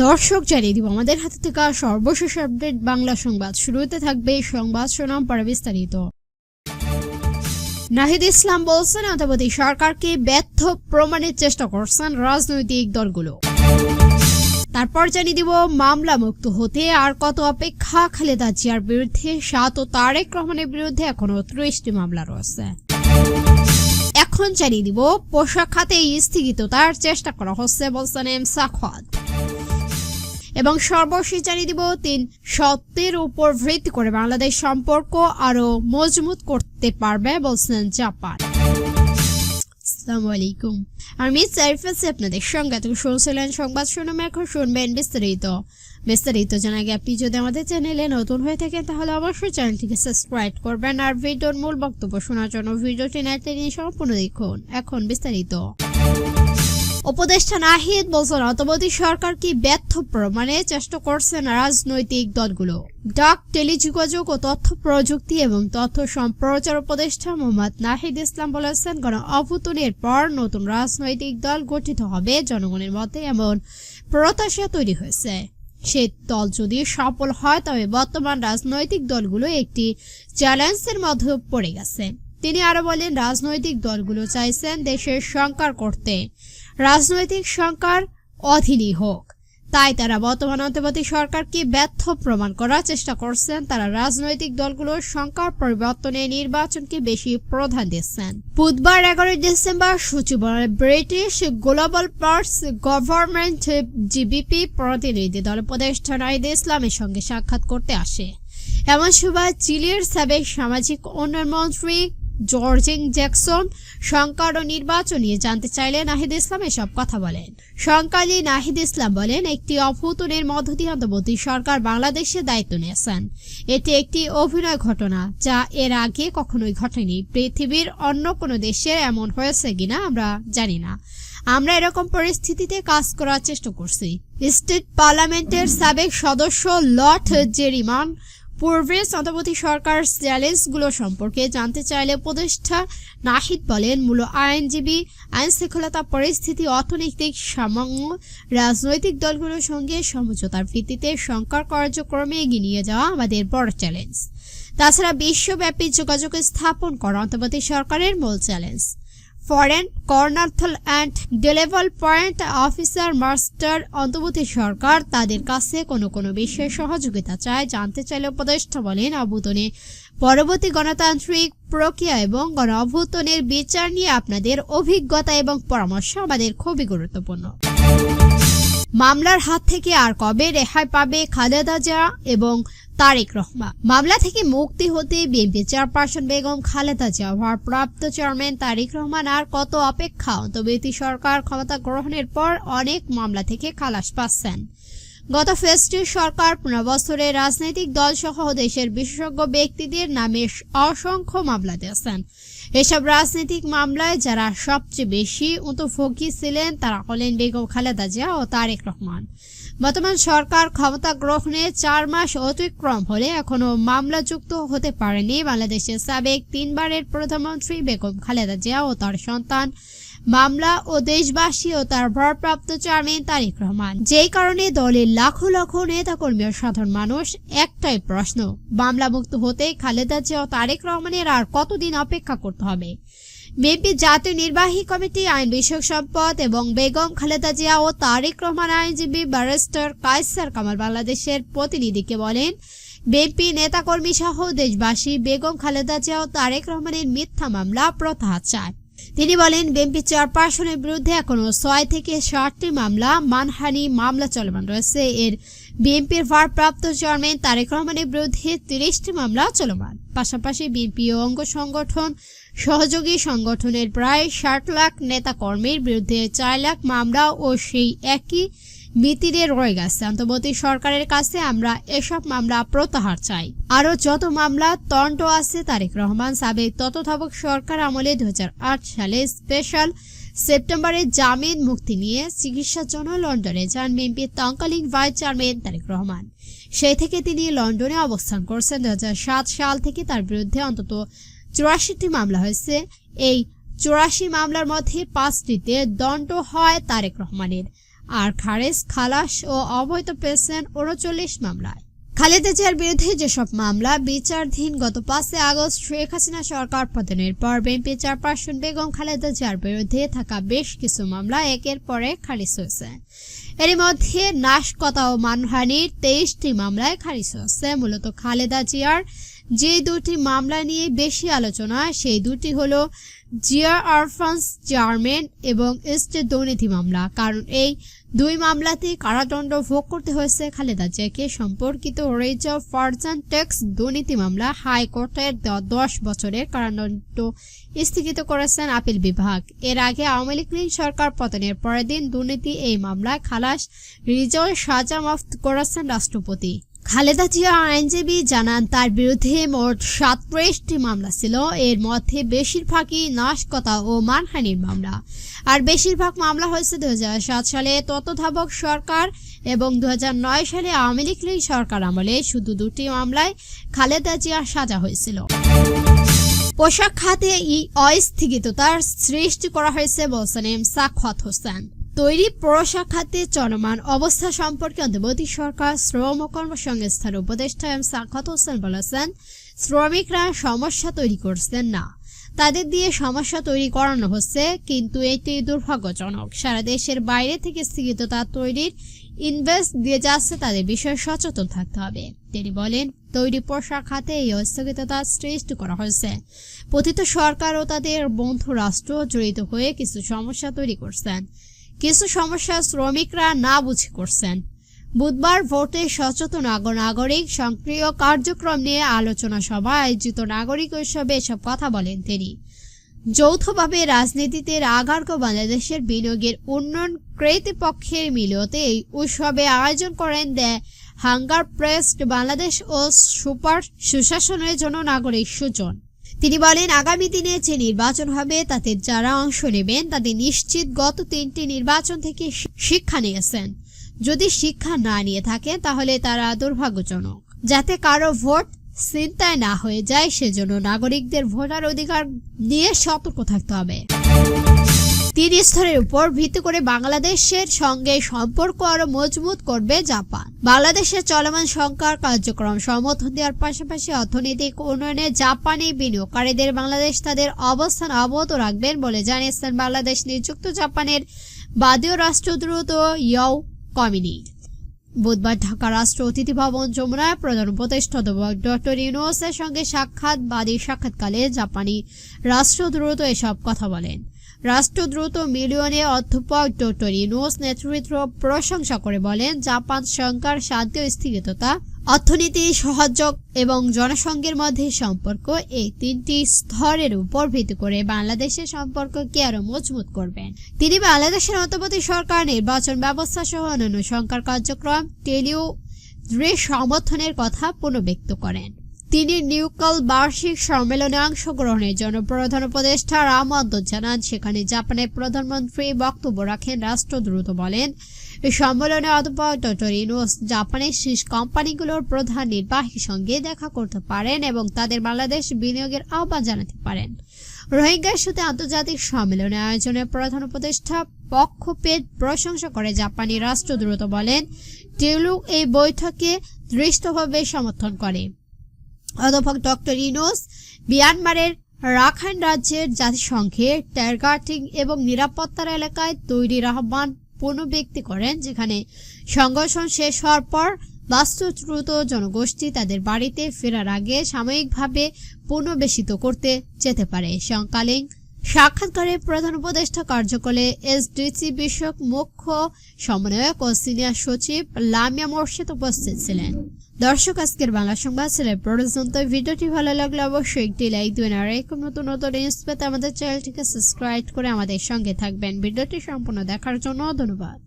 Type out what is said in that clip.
দর্শক জানিয়ে দিব আমাদের হাতে থাকা সর্বশেষ আপডেট বাংলা সংবাদ। শুরুতে থাকবে সংবাদ শিরোনাম, পরে বিস্তারিত। নাহিদ ইসলাম বলছেন অন্তর্বর্তী সরকারকে ব্যর্থ প্রমাণের চেষ্টা করছেন রাজনৈতিক দলগুলো। তারপর জানিয়ে দিব মামলা মুক্ত হতে আর কত অপেক্ষা। খালেদা জিয়ার বিরুদ্ধে 7 ও তারেক রহমানের বিরুদ্ধে এখনো 30টি মামলা রয়েছে। এখন জানিয়ে দিব পোশাক খাতে স্থগিততার চেষ্টা করা হচ্ছে বলছেন এম সাখাওয়াত। এবং সর্বশেষ জানিয়ে দিব 3 সত্যের উপর ভিত্তি করে বাংলাদেশ সম্পর্ক আরো মজবুত করতে পারবে বলছেন জাপান। আসসালামু আলাইকুম, আমি সাইফা আপনাদের সঙ্গে শুনছিলেন সংবাদ শিরোনাম। এখন শুনবেন বিস্তারিত জানা আগে আপনি যদি আমাদের চ্যানেলে নতুন হয়ে থাকেন তাহলে অবশ্যই চ্যানেলটিকে সাবস্ক্রাইব করবেন আর ভিডিওর মূল বক্তব্য শোনার জন্য ভিডিওটি না টেনে সম্পূর্ণ দেখুন। এখন বিস্তারিত। উপদেষ্টা নাহিদ বলছেন অন্তর্বর্তী সরকার কি ব্যর্থ প্রমাণে চেষ্টা করছেন রাজনৈতিক দলগুলো। ডাক, টেলিযোগাযোগ ও তথ্য প্রযুক্তি এবং তথ্য সম্প্রচার উপদেষ্টা মোহাম্মদ নাহিদ ইসলাম বলেছেন গণ অভ্যুত্থানের পর নতুন রাজনৈতিক দল গঠিত হবে জনগণের মধ্যে এমন প্রত্যাশা তৈরি হয়েছে। সে দল যদি সফল হয় তবে বর্তমান রাজনৈতিক দলগুলো একটি চ্যালেঞ্জের মধ্যে পড়ে গেছে। তিনি আরো বলেন রাজনৈতিক দলগুলো চাইছেন দেশের সংস্কার করতে, রাজনৈতিক সংস্কার অধীনই হোক। তাই তারা বর্তমান অন্তর্বর্তী সরকারকে ব্যর্থ প্রমাণ করার চেষ্টা করছেন। তারা রাজনৈতিক দলগুলোর সংস্কার পরিবর্তনে নির্বাচনকে বেশি প্রাধান্য দিচ্ছেন। বুধবার 11 ডিসেম্বর সচিবালয়ে British global parts government GBP প্রতিনিধি দল উপদেষ্টা নাহিদ ইসলামের সঙ্গে সাক্ষাৎ করতে আসে। এমন সময় চিলির সাবেক সামাজিক উন্নয়ন মন্ত্রী জর্জিং জ্যাকসন সংস্কার ও নির্বাচন নিয়ে জানতে চাইলে নাহিদ ইসলাম এসব কথা বলেন। সংস্কারে নাহিদ ইসলাম বলেন একটি অভ্যুত্থানের মধ্য দিয়ে অন্তর্বর্তী সরকার বাংলাদেশের দায়িত্ব নিয়েছেন। এটি একটি অভিনয় ঘটনা যা এর আগে কখনোই ঘটেনি। পৃথিবীর অন্য কোনো দেশে এমন হয়েছে কিনা আমরা জানি না। আমরা এরকম পরিস্থিতিতে কাজ করার চেষ্টা করছি। স্টেট পার্লামেন্টের সাবেক সদস্য লর্ড জেরিমান পূর্বে অন্তর্বর্তী সরকার চ্যালেঞ্জগুলো সম্পর্কে জানতে চাইলে উপদেষ্টা নাহিদ বলেন মূল আইনজীবী, আইন শৃঙ্খলতা পরিস্থিতি, অর্থনৈতিক সামঞ্জস্য, রাজনৈতিক দলগুলোর সঙ্গে সমঝোতার ভিত্তিতে সংস্কার কার্যক্রমে এগিয়ে নিয়ে যাওয়া আমাদের বড় চ্যালেঞ্জ। তাছাড়া বিশ্বব্যাপী যোগাযোগ স্থাপন করা অন্তর্বর্তী সরকারের মূল চ্যালেঞ্জ। ফরেন কর্নাথল and delivery point officer master অন্তর্বর্তী সরকার তাদের কাছে কোনো বিষয়ে সহযোগিতা চায়। জানতে চাইলে উপদেষ্টা বলেন অভ্যুত্থানে পরবর্তী গণতান্ত্রিক প্রক্রিয়া এবং গণ অভ্যুত্থানের বিচার নিয়ে আপনাদের অভিজ্ঞতা এবং পরামর্শ আমাদের খুবই গুরুত্বপূর্ণ। মামলার হাত থেকে আর কবে রেহাই পাবে খালেদা জিয়া এবং তারেক রহমান। মামলা থেকে মুক্তি হতে বিএনপি চেয়ারপারসন বেগম খালেদা জিয়া, ভারপ্রাপ্ত চেয়ারম্যান তারেক রহমান আর কত অপেক্ষা। অন্তর্বর্তী সরকার ক্ষমতা গ্রহণের পর অনেক মামলা থেকে খালাস পাচ্ছেন। গত ফেস্টিভ সরকার 15 বছরের রাজনৈতিক দল সহ দেশের বিশেষজ্ঞ ব্যক্তিদের নামে অসংখ্য মামলা দিয়েছেন। এসব রাজনৈতিক মামলায় যারা সবচেয়ে বেশি ভোগী ছিলেন তারা হলেন বেগম খালেদা জিয়া ও তারেক রহমান। বর্তমান সরকার ক্ষমতা গ্রহণে 4 মাস অতিক্রম হলে এখনো মামলা যুক্ত হতে পারেনি বাংলাদেশের সাবেক 3 বারের প্রধানমন্ত্রী বেগম খালেদা জিয়া ও তার সন্তান মামলা ও দেশবাসী ও তার ভারপ্রাপ্ত চেয়ারম্যান তারেক রহমান। যেই কারণে দলের লাখো লাখো নেতাকর্মী ও সাধারণ মানুষ একটাই প্রশ্ন, মামলা মুক্ত হতে খালেদা জিয়া ও তারেক রহমানের আর কতদিন অপেক্ষা করতে হবে। বিএনপি জাতীয় নির্বাহী কমিটি আইন বিষয়ক সম্পদ এবং বেগম খালেদা জিয়া ও তারেক রহমান আইনজীবী ব্যারিস্টার কায়সার কামাল বাংলাদেশের প্রতিনিধিকে বলেন বিএনপি নেতাকর্মী সহ দেশবাসী বেগম খালেদা জিয়া ও তারেক রহমানের মিথ্যা মামলা প্রত্যাহার চায়। তিনি বলেন বিএনপি চেয়ারপারসনের বিরুদ্ধে এখনো 6 থেকে 7টি মামলা, মানহানি মামলা চলমান রয়েছে। এর বিএনপির ভারপ্রাপ্ত চেয়ারম্যান তারেক রহমানের বিরুদ্ধে 30টি মামলা চলমান। পাশাপাশি বিএনপি ও অঙ্গ সংগঠন সহযোগী সংগঠনের প্রায় 60 লাখ নেতা কর্মীর বিরুদ্ধে 4 লাখ মামলা ও সেই একই মিতিরে রয়ে গেছে। অন্তর্বর্তী সরকারের কাছে আমরা এসব মামলা প্রত্যাহার চাই। আরো যত মামলা তন্ড আছে তারেক রহমান সাবেক তত্ত্বাবধায়ক সরকার আমলে 2008 সালে স্পেশাল সেপ্টেম্বরে জামিন মুক্তি নিয়ে চিকিৎসার জন্য লন্ডনে যান বিএনপির তৎকালীন ভাইস চেয়ারম্যান তারেক রহমান। সেই থেকে তিনি লন্ডনে অবস্থান করছেন। 2007 সাল থেকে তার বিরুদ্ধে অন্তত 84টি মামলা হয়েছে। এই 84 মামলার মধ্যে 5টিতে দণ্ড হয় তারেক রহমানের। আর খারেজ খালাস ও অবৈধ পেয়েছেন 39 মামলায়। খালেদা জিয়ার বিরুদ্ধে যেসব মামলা বিচারাধীন, গত 5 আগস্ট শেখ হাসিনা সরকার পতনের পর বিএনপি চেয়ারপারসন বেগম খালেদা জিয়ার বিরুদ্ধে থাকা বেশ কিছু মামলা একের পর এক খারিজ হয়েছে। এর মধ্যে নাশকতা ও মানহানির 23টি মামলায় খারিজ হয়েছে। মূলত খালেদা জিয়ার যে দুটি মামলা নিয়ে বেশি আলোচনা, সেই দুটি হলো জিয়া অরফান্স চেয়ারম্যান এবং স্টেট দুর্নীতি মামলা। কারণ এই দুই মামলাতে কারাদণ্ড ভোগ করতে হয়েছে খালেদা জিয়াকে। সম্পর্কিত রেজাউ ফারজান ট্যাক্স দুর্নীতি মামলা হাইকোর্টের 10 বছরের কারাদণ্ড স্থগিত করেছেন আপিল বিভাগ। এর আগে আওয়ামী লীগ সরকার পতনের পরের দিন দুর্নীতি এই মামলায় খালাস রেজাউল সাজা মাফ করেছেন রাষ্ট্রপতি। খালেদা জিয়া আইনজীবী জানান, তার বিরুদ্ধে মোট 37টি মামলা ছিল। এর মধ্যে বেশিরভাগই নাশকতা ও মানহানির মামলা। আর বেশিরভাগ মামলা হয়েছে 2007 সালে তত্ত্বাবধায়ক সরকার এবং 2009 সালে আওয়ামী লীগ সরকার আমলে। শুধু দুটি মামলায় খালেদা জিয়া সাজা হয়েছিল। পোশাক খাতে অস্থিতিশীলতার সৃষ্টি করা হয়েছে বলছেন এম সাখাওয়াত হোসেন। তৈরি পোশাক খাতে চলমান অবস্থা সম্পর্কে অন্তর্বর্তী সরকার শ্রম ও কর্মসংস্থান উপদেষ্টা এম সাখাওয়াত হোসেন বলেছেন, শ্রমিকরা সমস্যা তৈরি করছেন না, তাদের দিয়ে সমস্যা তৈরি করানো হচ্ছে, কিন্তু এটি দুর্ভাগ্যজনক। সারা দেশের বাইরে থেকে স্থিতিশীলতা তৈরির ইনভেস্ট দিয়ে যাচ্ছে, তাদের বিষয়ে সচেতন থাকতে হবে। তিনি বলেন, তৈরি পোশাক খাতে এই অস্থিতিশীলতা সৃষ্টি করা হয়েছে। পতিত সরকার ও তাদের বন্ধু রাষ্ট্র জড়িত হয়ে কিছু সমস্যা তৈরি করছেন। কিছু সমস্যা শ্রমিকরা না বুঝে করছেন। বুধবার ভোটে সচেতন নাগরিক সক্রিয় কার্যক্রম নিয়ে আলোচনা সভা আয়োজিত নাগরিক উৎসবে এসব কথা বলেন তিনি। যৌথভাবে রাজনীতিতে আগারগো বাংলাদেশের বিনিয়োগের উন্নয়ন কর্তৃপক্ষের মিলতে এই উৎসবে আয়োজন করেন দ্য হাঙ্গার প্রেস্ট বাংলাদেশ ও সুপার সুশাসনের জন্য নাগরিক সুজন। তিনি বলেন, আগামী দিনে যে নির্বাচন হবে তাতে যারা অংশ নেবেন তাদের নিশ্চিত গত 3টি নির্বাচন থেকে শিক্ষা নিয়েছেন। যদি শিক্ষা না নিয়ে থাকে তাহলে তারা দুর্ভাগ্যজনক। যাতে কারো ভোট ছিনতাই না হয়ে যায় সেজন্য নাগরিকদের ভোটার অধিকার নিয়ে সতর্ক থাকতে হবে। 3 স্তরের উপর ভিত্তি করে বাংলাদেশের সঙ্গে সম্পর্ক আরো মজবুত করবে জাপান। বাংলাদেশের চলমান সংস্কার কার্যক্রম সমর্থন দেওয়ার পাশাপাশি অর্থনৈতিক উন্নয়নে জাপানি বিনিয়োগকারীদের বাংলাদেশ তাদের অবস্থান অব্যাহত রাখবেন বলে জানিয়েছেন বাংলাদেশ নিযুক্ত জাপানের বাদীয় রাষ্ট্রদূত ইয়ো কমিনি। বুধবার ঢাকা রাষ্ট্র অতিথি ভবন যমুনায় প্রধান উপদেষ্টা অধ্যাপক ডক্টর ইউনূসের সঙ্গে সাক্ষাৎকালে জাপানি রাষ্ট্রদূত এসব কথা বলেন। রাষ্ট্রদূত মিলিয়নে অধ্যাপক ডক্টর ইউনূস নেতৃত্ব প্রশংসা করে বলেন, জাপান সংস্কার, শান্তি ও স্থিতিশীলতা, অর্থনীতি, সহযোগ এবং জনসংঘের মধ্যে সম্পর্ক, এই 3টি স্তরের উপর ভিত্তি করে বাংলাদেশের সম্পর্ককে আরো মজবুত করবেন। তিনি বাংলাদেশের অন্তর্বর্তী সরকার নির্বাচন ব্যবস্থা সহ অন্যান্য সংস্কার কার্যক্রম টেলিও সমর্থনের কথা পুনর্ব্যক্ত করেন। তিনি নিউকল বার্ষিক সম্মেলনে অংশগ্রহণের জন্য প্রধান উপদেষ্টার আমন্ত্রণ জানান। সেখানে জাপানের প্রধানমন্ত্রী বক্তব্য রাখেন। রাষ্ট্রদূত বলেন, এই সম্মেলনে অধ্যাপক ডক্টর ইউনূস জাপানের শীর্ষ কোম্পানিগুলোর প্রধান নির্বাহীর সঙ্গে দেখা করতে পারেন এবং তাদের বাংলাদেশ বিনিয়োগের আহ্বান জানাতে পারেন। রোহিঙ্গা ইস্যুতে আন্তর্জাতিক সম্মেলনে আয়োজনের প্রধান উপদেষ্টা পক্ষপাত প্রশংসা করে জাপানি রাষ্ট্রদূত বলেন, টেলু এই বৈঠকে দৃঢ়ভাবে সমর্থন করে। অধ্যাপক ডক্টর ইউনূস মিয়ানমারের রাখাইন রাজ্যের জাতিসংঘের টার্গেটিং এবং নিরাপত্তার এলাকায় তৈরির আহ্বান পুনর্ব্যক্তি করেন, যেখানে সংঘর্ষ শেষ হওয়ার পর বাস্তুচ্যুত জনগোষ্ঠী তাদের বাড়িতে ফেরার আগে সাময়িকভাবে পুনর্বাসিত করতে যেতে পারে। সমকালীন সাক্ষাৎকারে প্রধান উপদেষ্টা কার্যালয়ে এসডিজি বিষয়ক মুখ্য সমন্বয়ক ও সিনিয়র সচিব লামিয়া মোর্শেদ উপস্থিত ছিলেন। দর্শক, আজকের বাংলা সংবাদ ছিল পর্যন্ত। ভিডিওটি ভালো লাগলে অবশ্যই একটি লাইক দিবেন আর এরকম নতুন নতুন নিউজ পেতে আমাদের চ্যানেলটিকে সাবস্ক্রাইব করে আমাদের সঙ্গে থাকবেন। ভিডিওটি সম্পূর্ণ দেখার জন্য ধন্যবাদ।